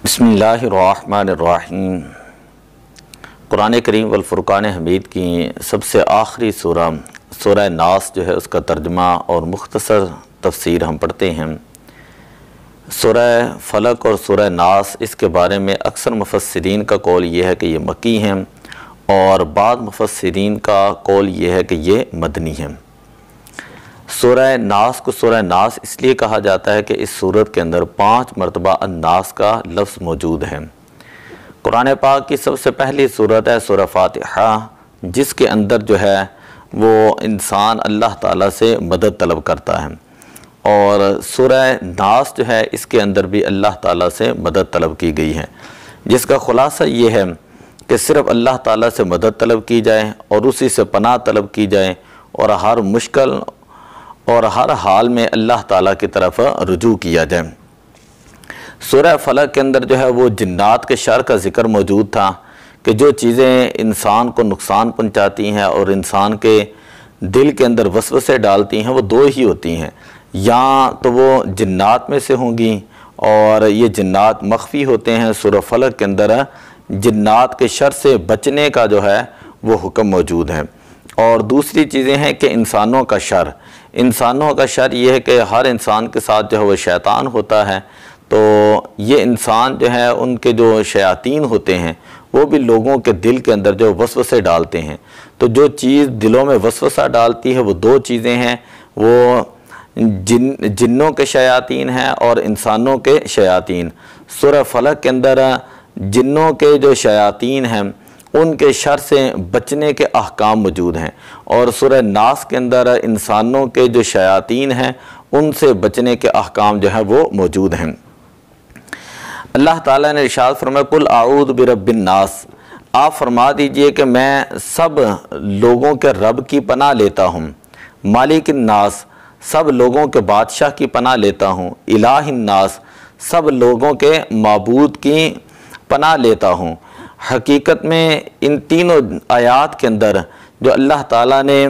بسم اللہ الرحمن الرحیم۔ قرآن کریم والفرقان حمید کی سب سے آخری سورہ ناس جو ہے اس کا ترجمہ اور مختصر تفسیر ہم پڑھتے ہیں۔ سورہ فلق اور سورہ ناس، اس کے بارے میں اکثر مفسرین کا قول یہ ہے کہ یہ مکی ہیں، اور بعض مفسرین کا قول یہ ہے کہ یہ مدنی ہیں۔ سورہ ناس کو سورہ ناس اس لیے کہا جاتا ہے کہ اس سورت کے اندر 5 مرتبہ الناس کا لفظ موجود ہے۔ قرآن پاک کی سب سے پہلی سورت ہے سورہ فاتحہ، جس کے اندر جو ہے وہ انسان اللہ تعالیٰ سے مدد طلب کرتا ہے، اور سورہ ناس جو ہے اس کے اندر بھی اللہ تعالیٰ سے مدد طلب کی گئی ہے، جس کا خلاصہ یہ ہے کہ صرف اللہ تعالیٰ سے مدد طلب کی جائے اور اسی سے پناہ طلب کی جائے، اور ہر مشکل اور ہر حال میں اللہ تعالیٰ کی طرف رجوع کیا جائے۔ سورہ فلق کے اندر جو ہے وہ جنات کے شر کا ذکر موجود تھا کہ جو چیزیں انسان کو نقصان پہنچاتی ہیں اور انسان کے دل کے اندر وسوسے ڈالتی ہیں، وہ 2 ہی ہوتی ہیں، یا تو وہ جنات میں سے ہوں گی، اور یہ جنات مخفی ہوتے ہیں۔ سورہ فلق کے اندر جنات کے شر سے بچنے کا جو ہے وہ حکم موجود ہے، اور دوسری چیزیں ہیں کہ انسانوں کا شر یہ ہے کہ ہر انسان کے ساتھ جو ہے وہ شیطان ہوتا ہے، تو یہ انسان جو ہے ان کے جو شیاطین ہوتے ہیں وہ بھی لوگوں کے دل کے اندر جو وسوسے ڈالتے ہیں۔ تو جو چیز دلوں میں وسوسہ ڈالتی ہے وہ 2 چیزیں ہیں، وہ جنوں کے شیاطین ہیں اور انسانوں کے شیاطین۔ سورہ فلق کے اندر جنوں کے جو شیاطین ہیں ان کے شر سے بچنے کے احکام موجود ہیں، اور سورہ ناس کے اندر انسانوں کے جو شیاطین ہیں ان سے بچنے کے احکام جو ہیں وہ موجود ہیں۔ اللہ تعالیٰ نے ارشاد فرمایا قل اعوذ برب الناس، آپ فرما دیجئے کہ میں سب لوگوں کے رب کی پناہ لیتا ہوں، مالک الناس، سب لوگوں کے بادشاہ کی پناہ لیتا ہوں، الہ الناس، سب لوگوں کے معبود کی پناہ لیتا ہوں۔ حقیقت میں ان تینوں آیات کے اندر جو اللہ تعالیٰ نے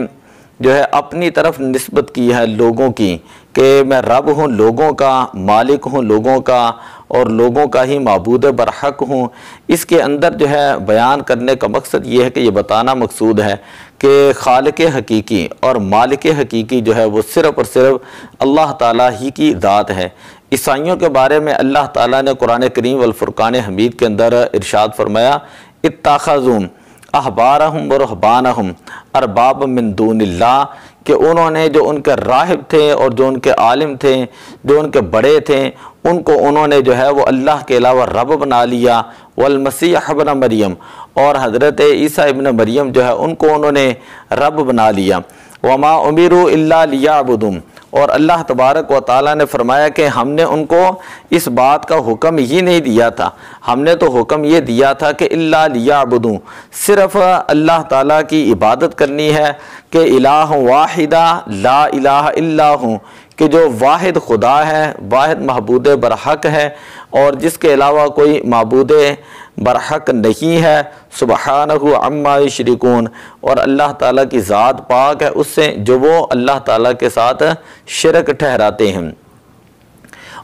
جو ہے اپنی طرف نسبت کی ہے لوگوں کی، کہ میں رب ہوں لوگوں کا، مالک ہوں لوگوں کا، اور لوگوں کا ہی معبود برحق ہوں، اس کے اندر جو ہے بیان کرنے کا مقصد یہ ہے کہ یہ بتانا مقصود ہے کہ خالق حقیقی اور مالک حقیقی جو ہے وہ صرف اور صرف اللہ تعالیٰ ہی کی ذات ہے۔ عیسائیوں کے بارے میں اللہ تعالیٰ نے قرآن کریم والفرقان حمید کے اندر ارشاد فرمایا اتخذوا احبارہم ورہبانہم اربابا من دون اللہ، کہ انہوں نے جو ان کے راہب تھے اور جو ان کے عالم تھے، جو ان کے بڑے تھے، ان کو انہوں نے جو ہے وہ اللہ کے علاوہ رب بنا لیا، والمسیح ابن مریم، اور حضرت عیسیٰ ابن مریم جو ہے ان کو انہوں نے رب بنا لیا۔ وما امروا الا لیعبدوا، اور اللہ تبارک و تعالیٰ نے فرمایا کہ ہم نے ان کو اس بات کا حکم ہی نہیں دیا تھا، ہم نے تو حکم یہ دیا تھا کہ الا لیعبدوا، صرف اللہ تعالیٰ کی عبادت کرنی ہے، کہ الہ واحدہ لا الہ الا ہوں، کہ جو واحد خدا ہے، واحد معبود برحق ہے، اور جس کے علاوہ کوئی معبود برحق نہیں ہے، سبحانہ عما یشرکون، اور اللہ تعالیٰ کی ذات پاک ہے اس سے جو وہ اللہ تعالیٰ کے ساتھ شرک ٹھہراتے ہیں۔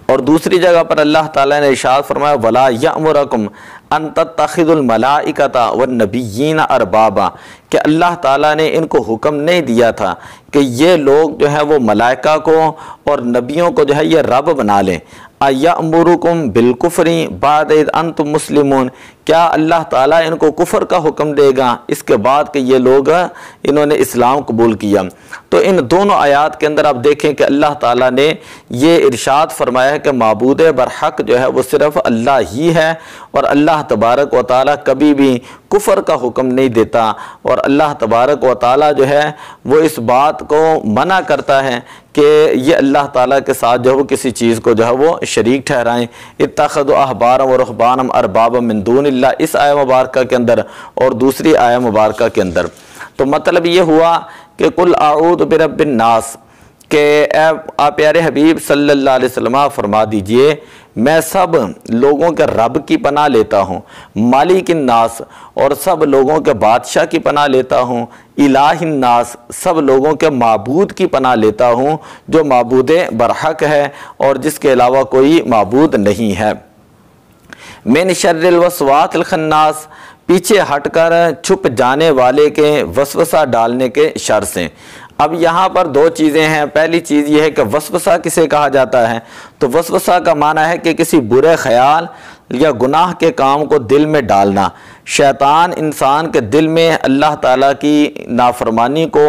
اور دوسری جگہ پر اللہ تعالیٰ نے ارشاد فرمایا وَلَا يَأْمُرَكُمْ أَن تَتَّخِذُوا الْمَلَائِكَةَ وَالنَّبِيِّينَ أَرْبَابًا، کہ اللہ تعالیٰ نے ان کو حکم نہیں دیا تھا کہ یہ لوگ جو ہے وہ ملائکہ کو اور نبیوں کو جو ہے یہ رب بنا لیں۔ اَيَأْمُرُكُمْ بِالْكُفْرِ بَعْدَ إِذْ أَنْتُمْ مُسْلِمُونَ، کیا اللہ تعالیٰ ان کو کفر کا حکم دے گا اس کے بعد کہ یہ لوگ انہوں نے اسلام قبول کیا؟ تو ان دونوں آیات کے اندر آپ دیکھیں کہ اللہ تعالیٰ نے یہ ارشاد فرمایا ہے کہ معبود برحق جو ہے وہ صرف اللہ ہی ہے، اور اللہ تبارک و تعالیٰ کبھی بھی کفر کا حکم نہیں دیتا، اور اللہ تبارک و تعالیٰ جو ہے وہ اس بات کو منع کرتا ہے کہ یہ اللہ تعالیٰ کے ساتھ جو ہے وہ کسی چیز کو جو ہے وہ شریک ٹھہرائیں۔ اتخذوا احبارا ورہبانہم اربابا من دون اللہ، اس آیہ مبارکہ کے اندر اور دوسری آیہ مبارکہ کے اندر۔ تو مطلب یہ ہوا کہ قل اعوذ برب الناس، کہ اے آپ پیارے حبیب صلی اللہ علیہ وسلم فرما دیجئے میں سب لوگوں کے رب کی پناہ لیتا ہوں، مالک الناس، اور سب لوگوں کے بادشاہ کی پناہ لیتا ہوں، الہ الناس، سب لوگوں کے معبود کی پناہ لیتا ہوں جو معبود برحق ہے اور جس کے علاوہ کوئی معبود نہیں ہے۔ من شر الوسواس الخناس، پیچھے ہٹ کر چھپ جانے والے کے وسوسہ ڈالنے کے شر سے۔ اب یہاں پر دو چیزیں ہیں۔ پہلی چیز یہ ہے کہ وسوسہ کسے کہا جاتا ہے، تو وسوسہ کا معنی ہے کہ کسی برے خیال یا گناہ کے کام کو دل میں ڈالنا۔ شیطان انسان کے دل میں اللہ تعالیٰ کی نافرمانی کو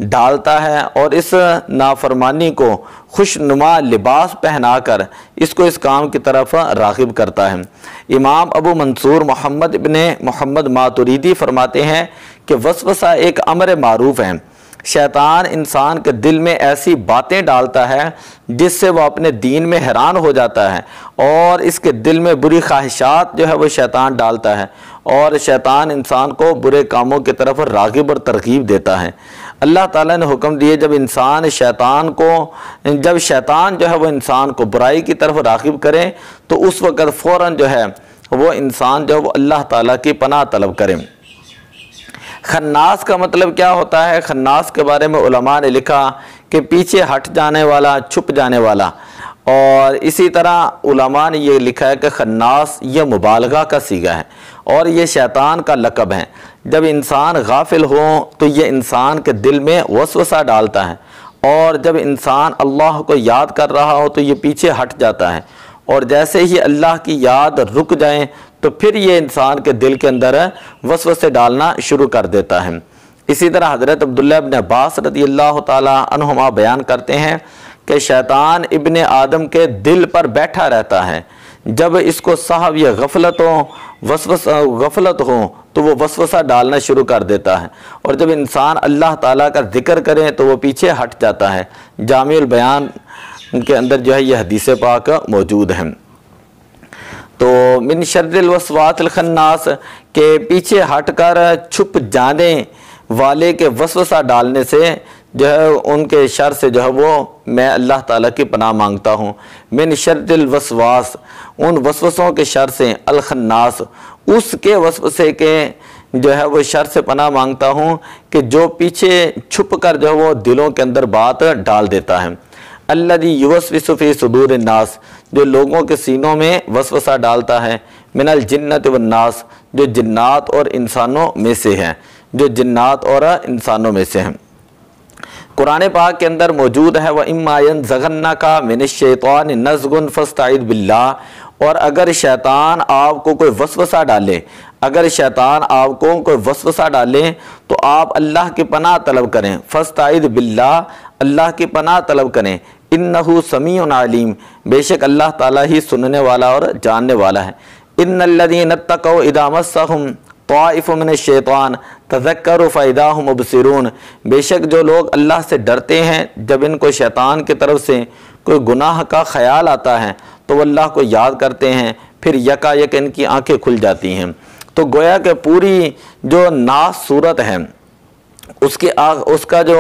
ڈالتا ہے اور اس نافرمانی کو خوشنما لباس پہنا کر اس کو اس کام کی طرف راغب کرتا ہے۔ امام ابو منصور محمد ابن محمد ماتریدی فرماتے ہیں کہ وسوسہ ایک امر معروف ہے۔ شیطان انسان کے دل میں ایسی باتیں ڈالتا ہے جس سے وہ اپنے دین میں حیران ہو جاتا ہے، اور اس کے دل میں بری خواہشات جو ہے وہ شیطان ڈالتا ہے، اور شیطان انسان کو برے کاموں کی طرف راغب اور ترغیب دیتا ہے۔ اللہ تعالیٰ نے حکم دیے جب شیطان جو ہے وہ انسان کو برائی کی طرف راغب کرے تو اس وقت فوراً جو ہے وہ انسان جو ہے وہ اللہ تعالیٰ کی پناہ طلب کرے۔ خناس کا مطلب کیا ہوتا ہے؟ خناس کے بارے میں علماء نے لکھا کہ پیچھے ہٹ جانے والا، چھپ جانے والا، اور اسی طرح علماء نے یہ لکھا ہے کہ خناس یہ مبالغہ کا صیغہ ہے اور یہ شیطان کا لقب ہے۔ جب انسان غافل ہو تو یہ انسان کے دل میں وسوسہ ڈالتا ہے، اور جب انسان اللہ کو یاد کر رہا ہو تو یہ پیچھے ہٹ جاتا ہے، اور جیسے ہی اللہ کی یاد رک جائیں تو پھر یہ انسان کے دل کے اندر وسوسے ڈالنا شروع کر دیتا ہے۔ اسی طرح حضرت عبداللہ ابن عباس رضی اللہ تعالی عنہما بیان کرتے ہیں کہ شیطان ابن آدم کے دل پر بیٹھا رہتا ہے، جب اس کو صاحب یہ غفلت ہو تو وہ وسوسہ ڈالنا شروع کر دیتا ہے، اور جب انسان اللہ تعالیٰ کا ذکر کرے تو وہ پیچھے ہٹ جاتا ہے۔ جامع البیان کے اندر جو ہے یہ حدیث پاک موجود ہیں۔ تو من شر الوسواس الخناس کے پیچھے ہٹ کر چھپ جانے والے کے وسوسہ ڈالنے سے جو ہے ان کے شر سے جو ہے وہ میں اللہ تعالیٰ کی پناہ مانگتا ہوں۔ من شر الوسواس، ان وسوسوں کے شر سے، الخناس، اس کے وسوسے کے جو ہے وہ شر سے پناہ مانگتا ہوں کہ جو پیچھے چھپ کر جو ہے وہ دلوں کے اندر بات ڈال دیتا ہے۔ الذی یوسوس فی صدور الناس، جو لوگوں کے سینوں میں وسوسہ ڈالتا ہے، من الجنۃ والناس، جو جنات اور انسانوں میں سے ہے، جو جنات اور انسانوں میں سے ہیں۔ قرآن پاک کے اندر موجود ہے وَإِمَّا يَنزَغَنَّكَ مِنَ الشَّيْطَانِ نَزْغٌ فَاسْتَعِذْ بِاللَّهِ، اور اگر شیطان آپ کو کوئی وسوسہ ڈالے تو آپ اللہ کی پناہ طلب کریں، فَاسْتَعِذْ بِاللَّهِ، اللہ کی پناہ طلب کریں، اِنَّهُ سَمِيعٌ عَلِيمٌ، بے شک اللہ تعالیٰ ہی سننے والا اور جاننے والا ہے۔ إِنَّ الَّذِينَ اتَّقَوْا إِذَا مَسَّهُمْ طائف من الشیطان تذکروا فإذا هم مبصرون، بے شک جو لوگ اللہ سے ڈرتے ہیں جب ان کو شیطان کی طرف سے کوئی گناہ کا خیال آتا ہے تو وہ اللہ کو یاد کرتے ہیں، پھر یکا یک ان کی آنکھیں کھل جاتی ہیں۔ تو گویا کہ پوری جو ناس صورت ہے اس کا جو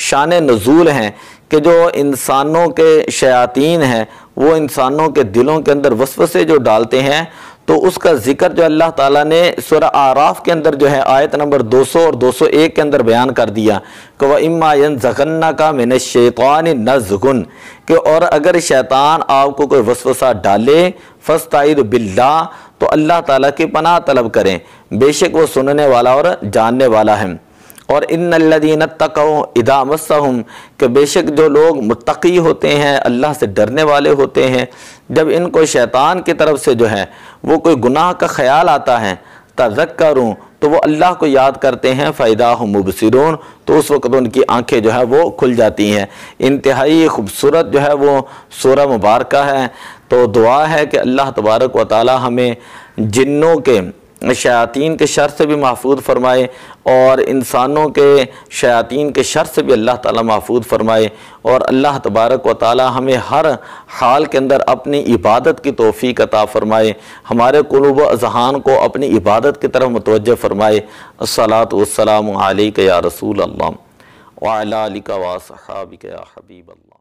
شان نزول ہے کہ جو انسانوں کے شیاطین ہیں وہ انسانوں کے دلوں کے اندر وسوسے جو ڈالتے ہیں، تو اس کا ذکر جو اللہ تعالیٰ نے سورہ اعراف کے اندر جو ہے آیت نمبر 200 اور 201 کے اندر بیان کر دیا کہ وَإِمَّا يَنزَغَنَّكَ مِنَ الشَّيْطَانِ نَزْغٌ، کہ اور اگر شیطان آپ کو کوئی وسوسہ ڈالے فَاسْتَعِذْ بِاللَّهِ، تو اللہ تعالیٰ کی پناہ طلب کریں، بے شک وہ سننے والا اور جاننے والا ہے۔ اور ان الذین اتقوا اذا مسهم، کہ بے شک جو لوگ متقی ہوتے ہیں، اللہ سے ڈرنے والے ہوتے ہیں، جب ان کو شیطان کی طرف سے جو ہے وہ کوئی گناہ کا خیال آتا ہے، تذکروا، تو وہ اللہ کو یاد کرتے ہیں، فإذا هم مبصرون، تو اس وقت ان کی آنکھیں جو ہے وہ کھل جاتی ہیں۔ انتہائی خوبصورت جو ہے وہ سورہ مبارکہ ہے۔ تو دعا ہے کہ اللہ تبارک و تعالی ہمیں جنوں کے شیاطین کے شر سے بھی محفوظ فرمائے اور انسانوں کے شیاطین کے شر سے بھی اللہ تعالیٰ محفوظ فرمائے، اور اللہ تبارک و تعالیٰ ہمیں ہر حال کے اندر اپنی عبادت کی توفیق عطا فرمائے، ہمارے قلوب و اذہان کو اپنی عبادت کی طرف متوجہ فرمائے۔ الصلاۃ والسلام علیک یا رسول اللہ وعلی آلک و صحابک یا حبیب اللہ۔